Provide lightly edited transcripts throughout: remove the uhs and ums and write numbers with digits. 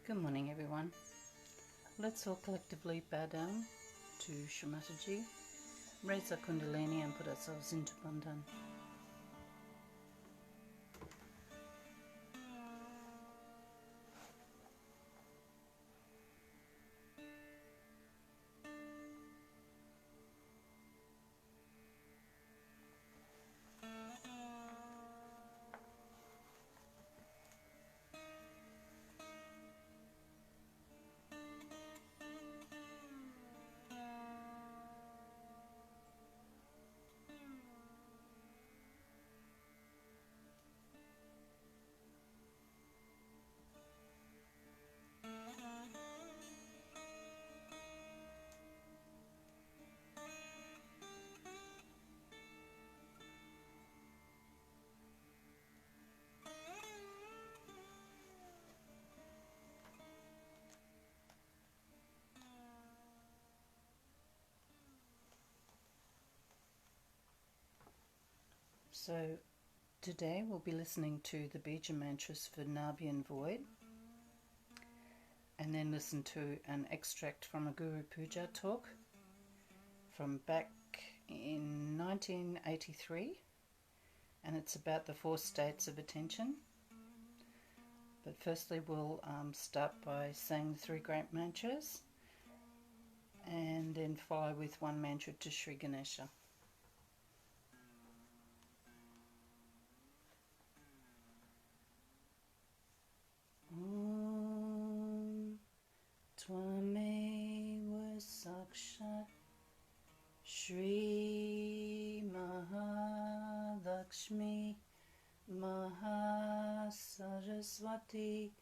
Good morning, everyone. Let's all collectively bow down to Shri Mataji, raise our Kundalini and put ourselves into Bandhan. So today we'll be listening to the Bija mantras for Nabi and Void, and then listen to an extract from a Guru Puja talk from back in 1983, and it's about the 4 states of attention. But firstly we'll start by saying the 3 great mantras and then follow with one mantra to Sri Ganesha. Tvameva sakshat Shri Mahadakshmi Mahasaraswati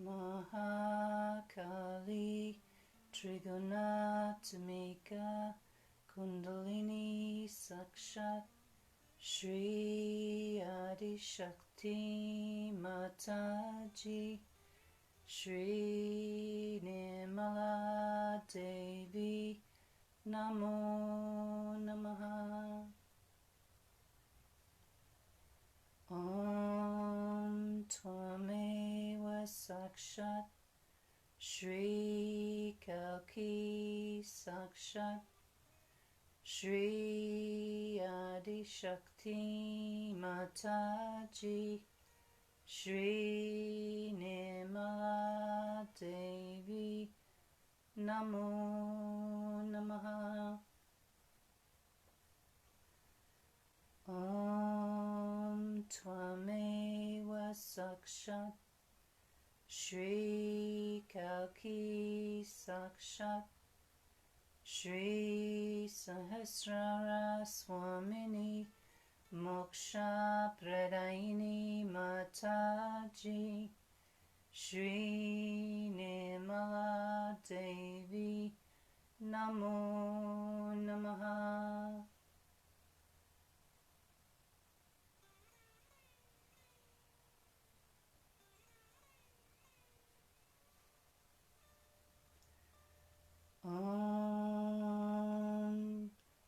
Mahakali Trigonatamika Kundalini Sakshat Shri Adi Shakti Mataji Shri Nirmala Devi Namo Namaha. Om Tvameva Sakshat Shri Kalki Sakshat Shri Adi Shakti Mataji Shri Nirmala Devi Namo Namaha. Om Tvameva Sakshat Shri Kalki Sakshat Shri Sahasrara Swamini Moksha Pradaini Mataji Shri Nirmala Devi Namo Namaha. Om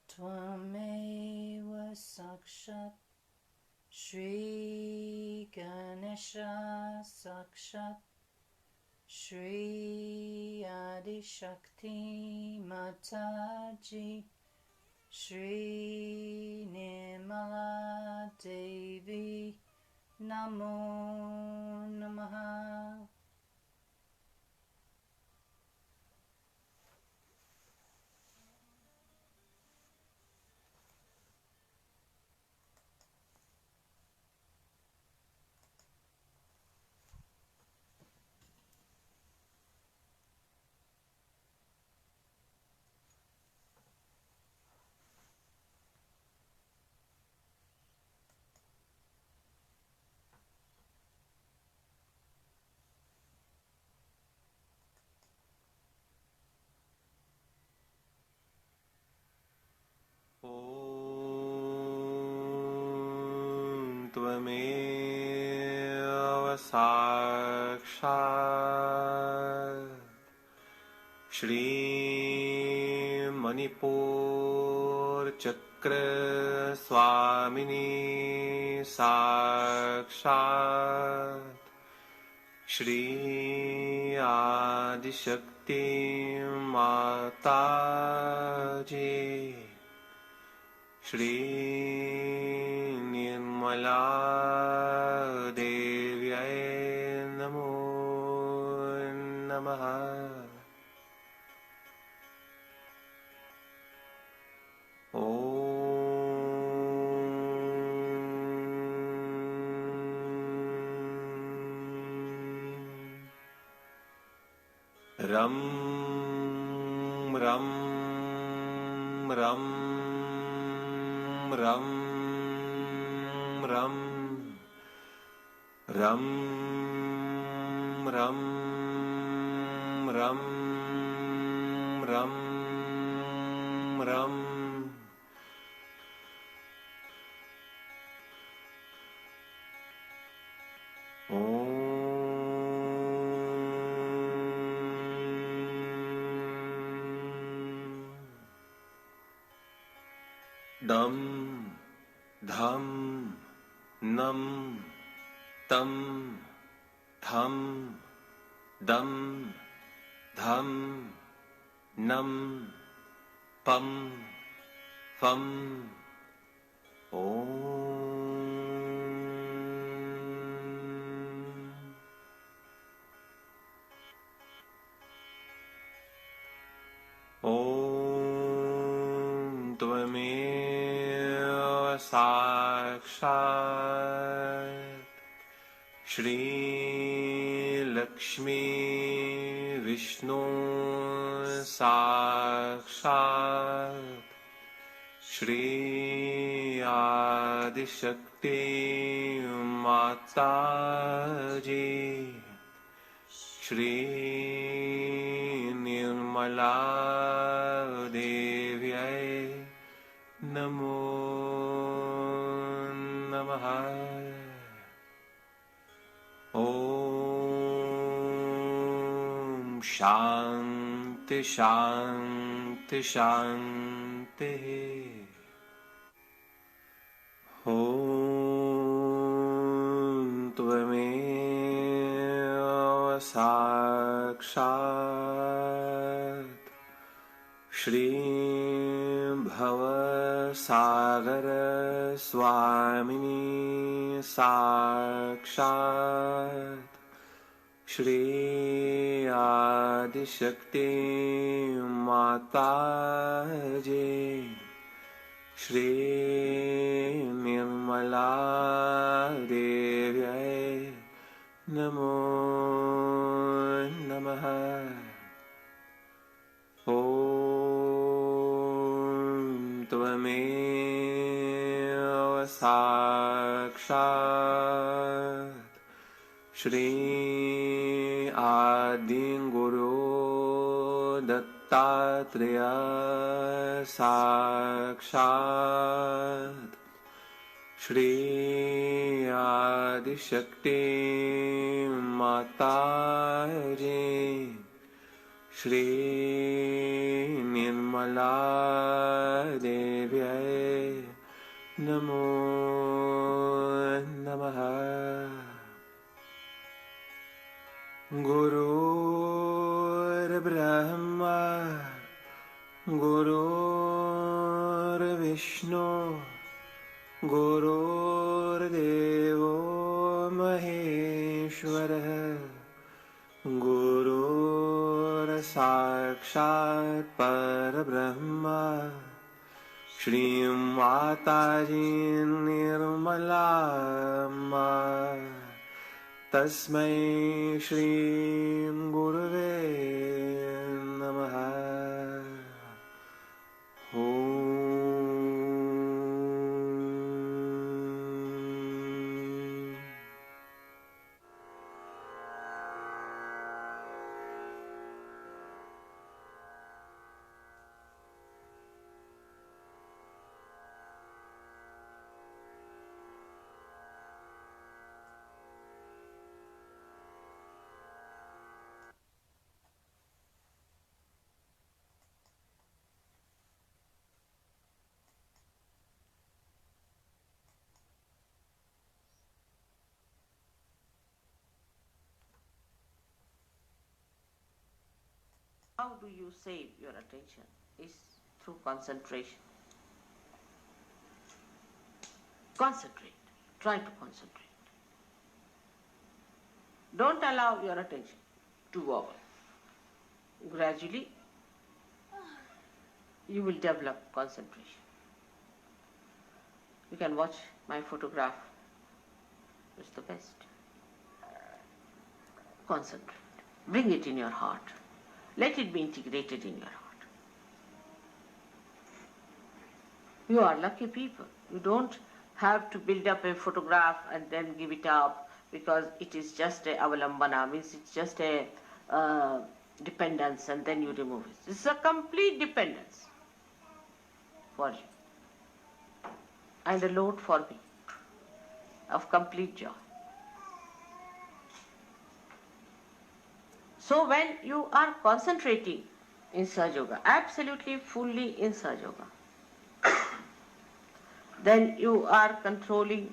Tvameva Sakshat Shri Ganesha Sakshat Shri Adi Shakti Mataji Shri Nirmala Devi Namo Namaha. Tvameva sakshat Shri Manipur Chakra Swamini Sakshat Shri Adishakti Mataji, Shri Nirmala Devyai Namo Namaha. Ram Ram Ram Ram Ram Ram Ram Ram Ram Ram Dam Dham Nam Tam Tham Dam Dham Nam Pam Pham Om. Om Tvameva Sakshat Shri Lakshmi Vishnu Sakshat Shri Adishakti Mataji, Shri Nirmala Devyai Namo Namaha. Om Shanti Shanti Shanti. Om Tvameva Sakshat Shri Bhavasagara Swamini Sakshat Shri Adishakti Mataji, Shri Nirmala Devyai Namo Namaha. Om Tvameva Sakshat Shri Adinguru Dattatreya Sakshat Shri Adishakti Mataji, Shri Nirmala Devyai Namo Namaha. Gurur Brahma Gurur Vishnu Gurur Devo Maheshwara Gurur Sakshat Parabrahma Shri Mataji Nirmala Ma Tasmai Shri Gurave Namaha. How do you save your attention? Is through concentration. Concentrate. Try to concentrate. Don't allow your attention to wobble. Gradually, you will develop concentration. You can watch my photograph. It's the best. Concentrate. Bring it in your heart. Let it be integrated in your heart. You are lucky people. You don't have to build up a photograph and then give it up because it is just a avalambana, means it's just a dependence, and then you remove it. This is a complete dependence for you and a load for me of complete joy. So when you are concentrating in Sahaja Yoga, absolutely fully in Sahaja Yoga, then you are controlling,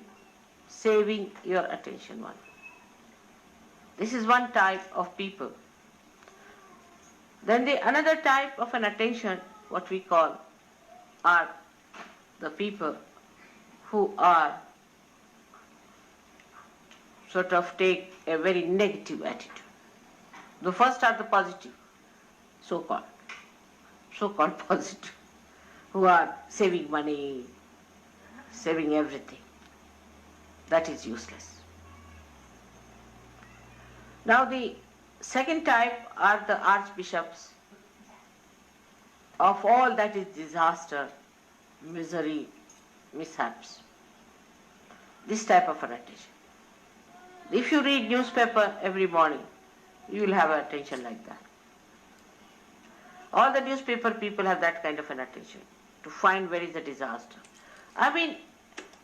saving your attention one. This is one type of people. Then the another type of an attention, what we call, are the people who are sort of take a very negative attitude. The first are the positive, so-called positive, who are saving money, saving everything. That is useless. Now the second type are the archbishops of all that is disaster, misery, mishaps. This type of an attention. If you read newspaper every morning, you will have attention like that. All the newspaper people have that kind of an attention, to find where is the disaster. I mean,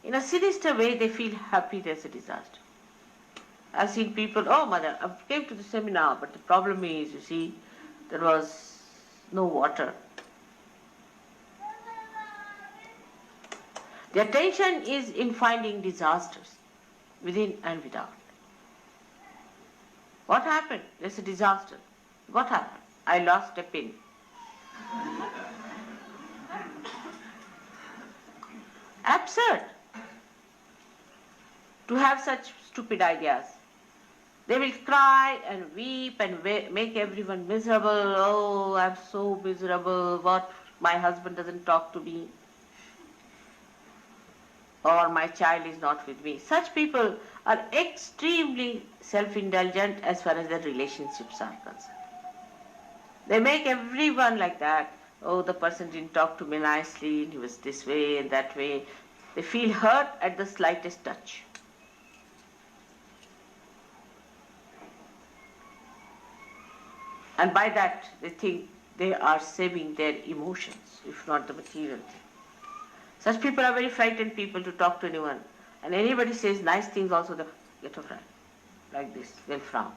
in a sinister way, they feel happy there's a disaster. I've seen people, oh mother, I came to the seminar, but the problem is, you see, there was no water. The attention is in finding disasters, within and without. What happened? There's a disaster. What happened? I lost a pin. Absurd to have such stupid ideas. They will cry and weep and make everyone miserable. Oh, I'm so miserable. What? My husband doesn't talk to me. Or my child is not with me. Such people are extremely self-indulgent as far as their relationships are concerned. They make everyone like that. Oh, the person didn't talk to me nicely, he was this way and that way. They feel hurt at the slightest touch. And by that, they think they are saving their emotions, if not the material thing. Such people are very frightened people to talk to anyone. And anybody says nice things also, they get a fright. Like this, they'll frown.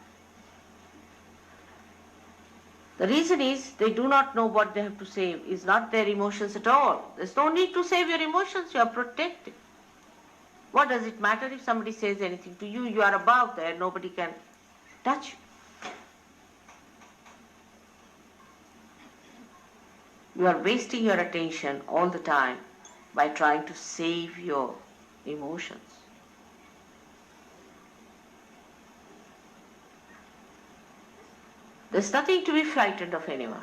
The reason is they do not know what they have to save. It's not their emotions at all. There's no need to save your emotions. You are protected. What does it matter if somebody says anything to you? You are above there. Nobody can touch you. You are wasting your attention all the time by trying to save your emotions. There's nothing to be frightened of anyone.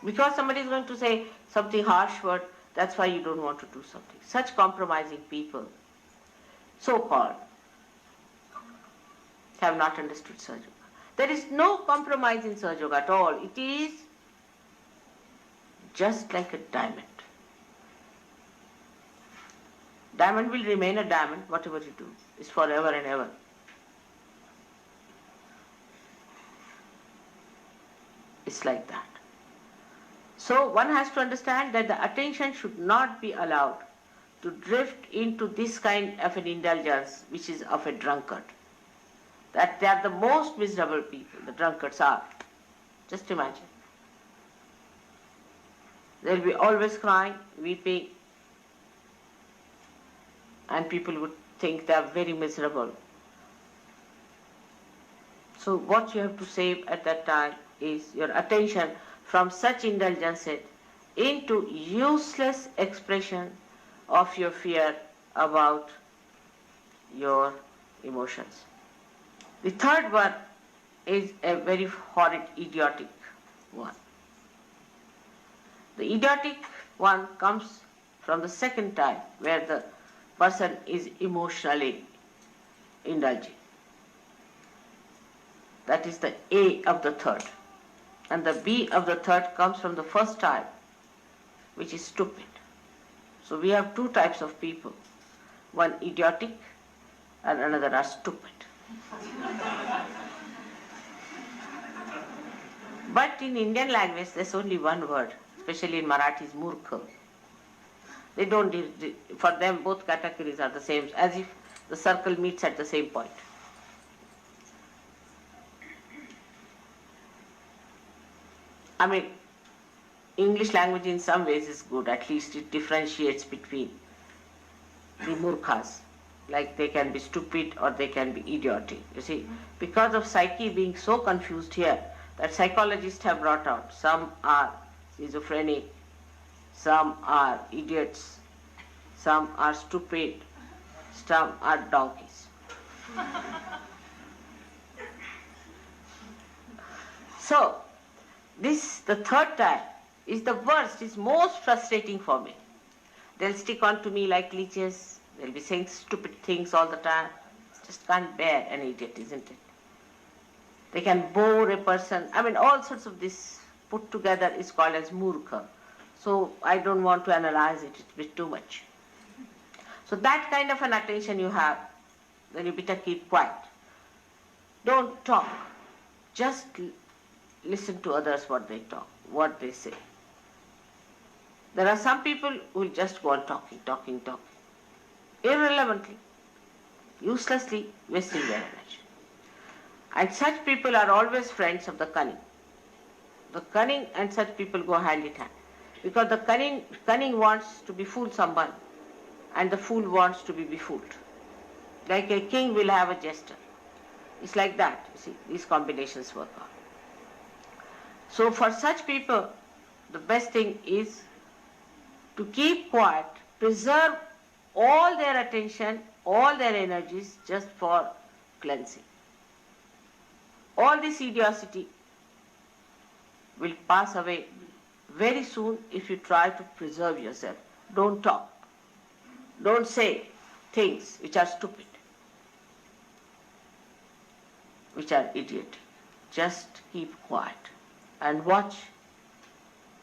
Because somebody is going to say something harsh word, that's why you don't want to do something. Such compromising people, so-called, have not understood Sahaja Yoga. There is no compromise in Sahaja Yoga at all. It is just like a diamond. Diamond will remain a diamond, whatever you do. It's forever and ever. It's like that. So one has to understand that the attention should not be allowed to drift into this kind of an indulgence which is of a drunkard. That they are the most miserable people, the drunkards are. Just imagine. They'll be always crying, weeping, and people would think they are very miserable. So what you have to save at that time is your attention from such indulgences into useless expression of your fear about your emotions. The third one is a very horrid, idiotic one. The idiotic one comes from the second type, where the person is emotionally indulging. That is the A of the third. And the B of the third comes from the first type, which is stupid. So we have two types of people. One idiotic and another are stupid. But in Indian language, there's only one word, especially in Marathi, is murkha. They don't, for them both categories are the same, as if the circle meets at the same point. I mean, English language in some ways is good, at least it differentiates between the murkhas. Like they can be stupid or they can be idiotic. You see, because of psyche being so confused here, that psychologists have brought out, some are schizophrenic, some are idiots, some are stupid, some are donkeys. So, the third type is the worst, is most frustrating for me. They'll stick on to me like leeches, they'll be saying stupid things all the time. Just can't bear an idiot, isn't it? They can bore a person. I mean, all sorts of this put together is called as murkha. So I don't want to analyze it, it's a bit too much. So that kind of an attention you have, then you better keep quiet. Don't talk. Just listen to others what they talk, what they say. There are some people who will just go on talking, irrelevantly, uselessly wasting their energy. And such people are always friends of the cunning. The cunning and such people go hand in hand. Because the cunning wants to befool someone and the fool wants to be befooled. Like a king will have a jester. It's like that, you see, these combinations work out. So for such people, the best thing is to keep quiet, preserve all their attention, all their energies just for cleansing. All this idiocy will pass away very soon if you try to preserve yourself. Don't talk. Don't say things which are stupid, which are idiotic. Just keep quiet and watch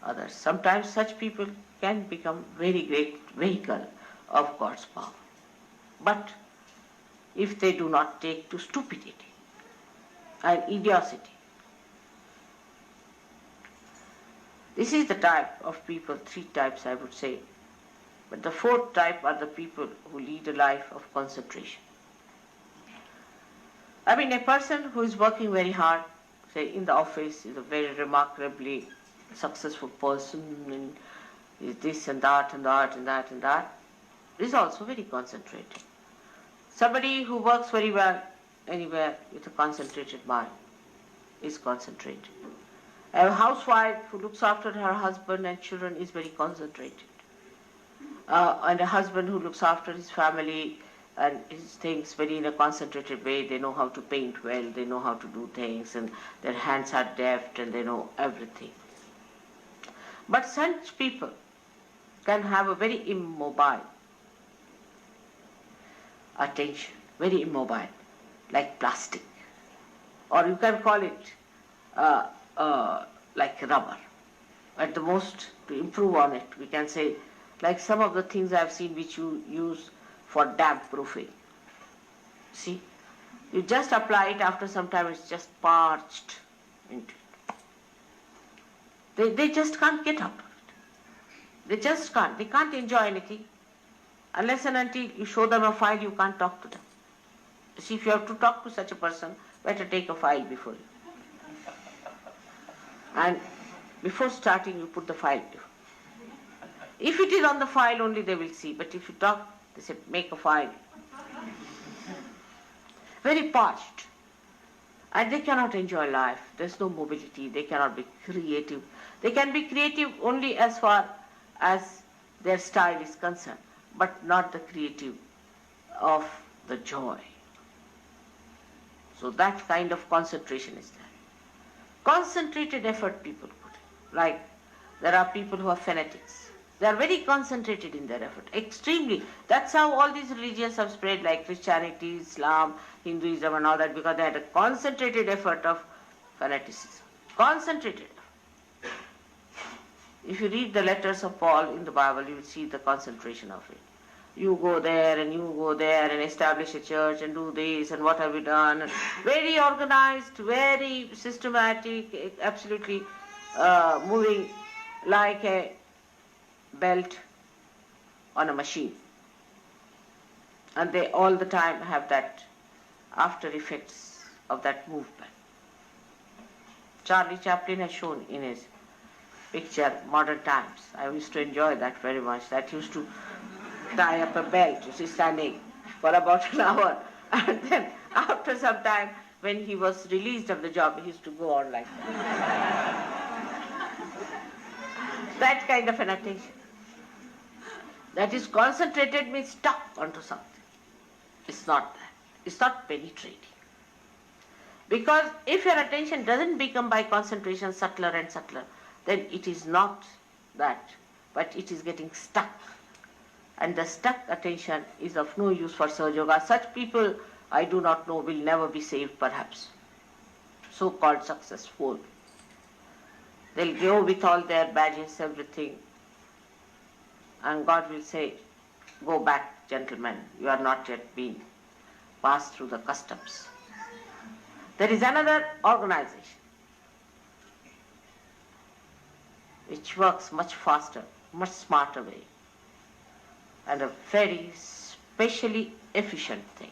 others. Sometimes such people can become very great vehicle of God's power. But if they do not take to stupidity and idiocy. This is the type of people, three types I would say. But the fourth type are the people who lead a life of concentration. I mean, a person who is working very hard, say in the office, is a very remarkably successful person, and is this and that and that and that and that, is also very concentrated. Somebody who works very well anywhere with a concentrated mind is concentrated. A housewife who looks after her husband and children is very concentrated. And a husband who looks after his family and his things very in a concentrated way. They know how to paint well, they know how to do things, and their hands are deft and they know everything. But such people can have a very immobile attention, very immobile, like plastic. Or you can call it like rubber. At the most, to improve on it, we can say, like some of the things I have seen which you use for damp proofing. See, you just apply it, after some time it's just parched into it. They just can't get out of it. They just can't. They can't enjoy anything. Unless and until you show them a file, you can't talk to them. You see, if you have to talk to such a person, better take a file before you. And before starting, you put the file before. If it is on the file only, they will see. But if you talk, they say, make a file. Very parched. And they cannot enjoy life. There's no mobility. They cannot be creative. They can be creative only as far as their style is concerned, but not the creative of the joy. So that kind of concentration is there. Concentrated effort people put in. Like there are people who are fanatics. They are very concentrated in their effort, extremely. That's how all these religions have spread, like Christianity, Islam, Hinduism and all that, because they had a concentrated effort of fanaticism. Concentrated. If you read the letters of Paul in the Bible, you will see the concentration of it. You go there and you go there and establish a church and do this and what have you done. Very organized, very systematic, absolutely moving like a belt on a machine. And they all the time have that after effects of that movement. Charlie Chaplin has shown in his picture Modern Times. I used to enjoy that very much. That used to tie up a belt, you see, standing for about an hour. And then after some time, when he was released of the job, he used to go on like that. That kind of an attention. That is concentrated means stuck onto something. It's not that. It's not penetrating. Because if your attention doesn't become by concentration subtler and subtler, then it is not that, but it is getting stuck. And the stuck attention is of no use for Sahaja Yoga. Such people, I do not know, will never be saved perhaps. So-called successful. They'll go with all their badges, everything. And God will say, go back, gentlemen, you are not yet been passed through the customs. There is another organization which works much faster, much smarter way, and a very specially efficient thing.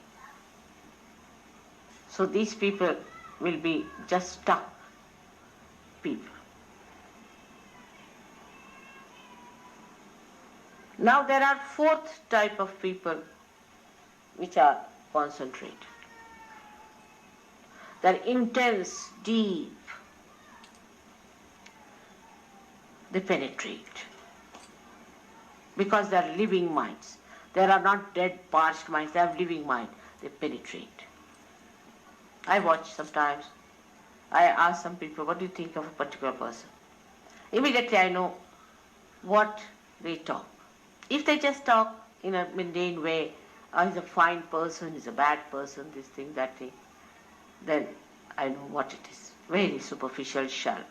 So these people will be just stuck people. Now there are fourth type of people which are concentrated. They're intense, deep. They penetrate. Because they are living minds. They are not dead, parched minds. They have living mind. They penetrate. I watch sometimes. I ask some people, what do you think of a particular person? Immediately I know what they talk. If they just talk in a mundane way, he's a fine person, he's a bad person, this thing, that thing, then I know what it is. Very superficial, shallow.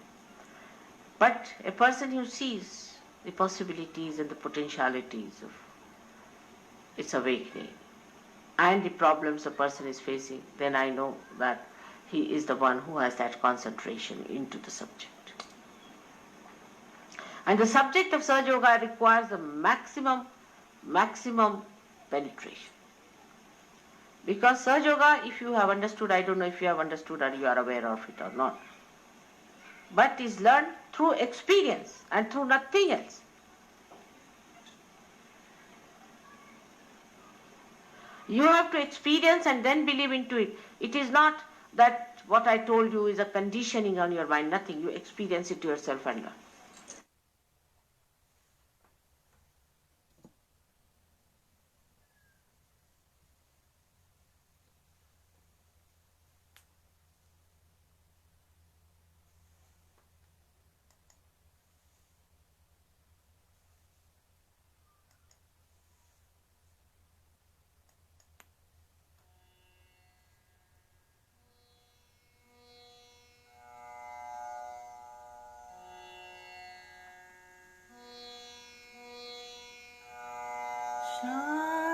But a person who sees the possibilities and the potentialities of its awakening and the problems a person is facing, then I know that he is the one who has that concentration into the subject. And the subject of Sahaja Yoga requires the maximum penetration. Because Sahaja Yoga, if you have understood, I don't know if you have understood or you are aware of it or not, but is learned through experience and through nothing else. You have to experience and then believe into it. It is not that what I told you is a conditioning on your mind, nothing. You experience it yourself and learn.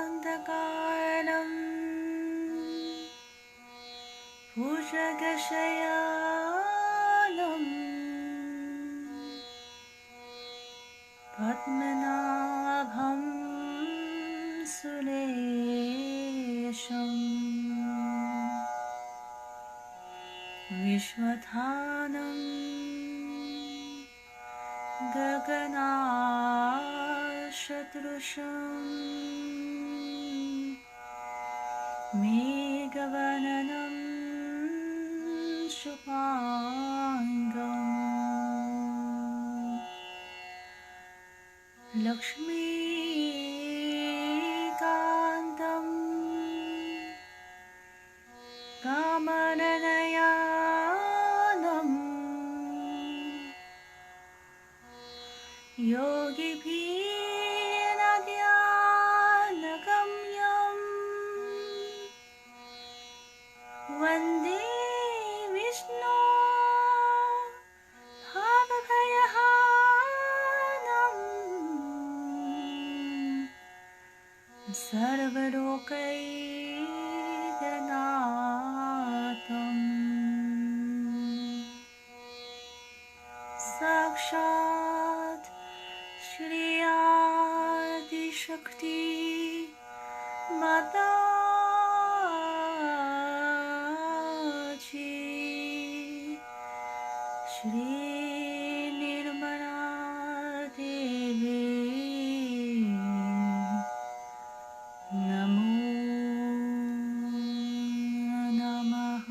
शान्तकालं भुजगशयानं पद्मनाभं सुरेशं विश्वधानं गगनाशदृशम् मेघवर्णनं शुभाङ्गम् लक्ष्मीकान्तं कामननयानं योगिभिर्नद्यानगम्यं वन्दे विष्णु भावभयहानं सर्वलोकैकनाथम् साक्षात् श्री आदिशक्ति माताजी श्री निर्मला देवी नमो नमः।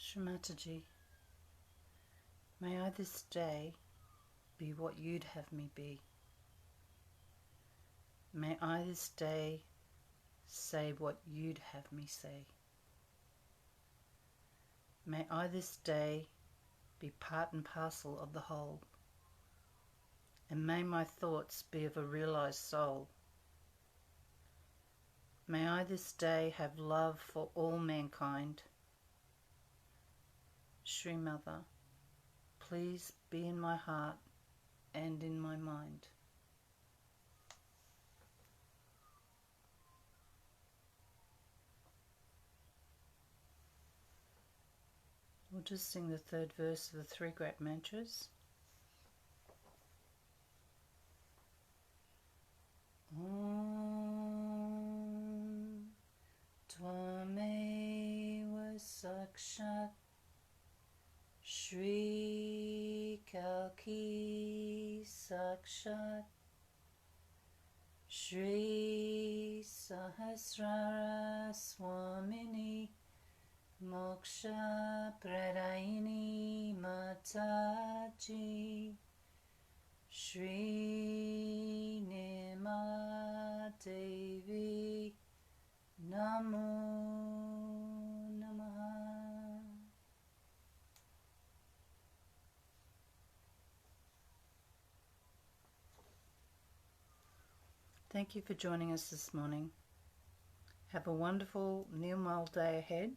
Shri Mataji, may I this day be what you'd have me be. May I this day say what you'd have me say. May I this day be part and parcel of the whole, and may my thoughts be of a realized soul. May I this day have love for all mankind. Shri Mother, please be in my heart and in my mind. We'll just sing the third verse of the three great mantras. Om Tvameva Sakshat Shri Kalki Sakshat Shri Sahasrara Swamini Moksha Pradaini Mataji Shri Nima Devi Namo Namaha. Thank you for joining us this morning. Have a wonderful Nirmal day ahead.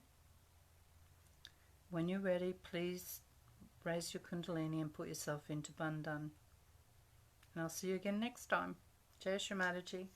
When you're ready, please raise your Kundalini and put yourself into Bandhan. And I'll see you again next time. Jai Shri Mataji.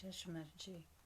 Jai Shri Mataji.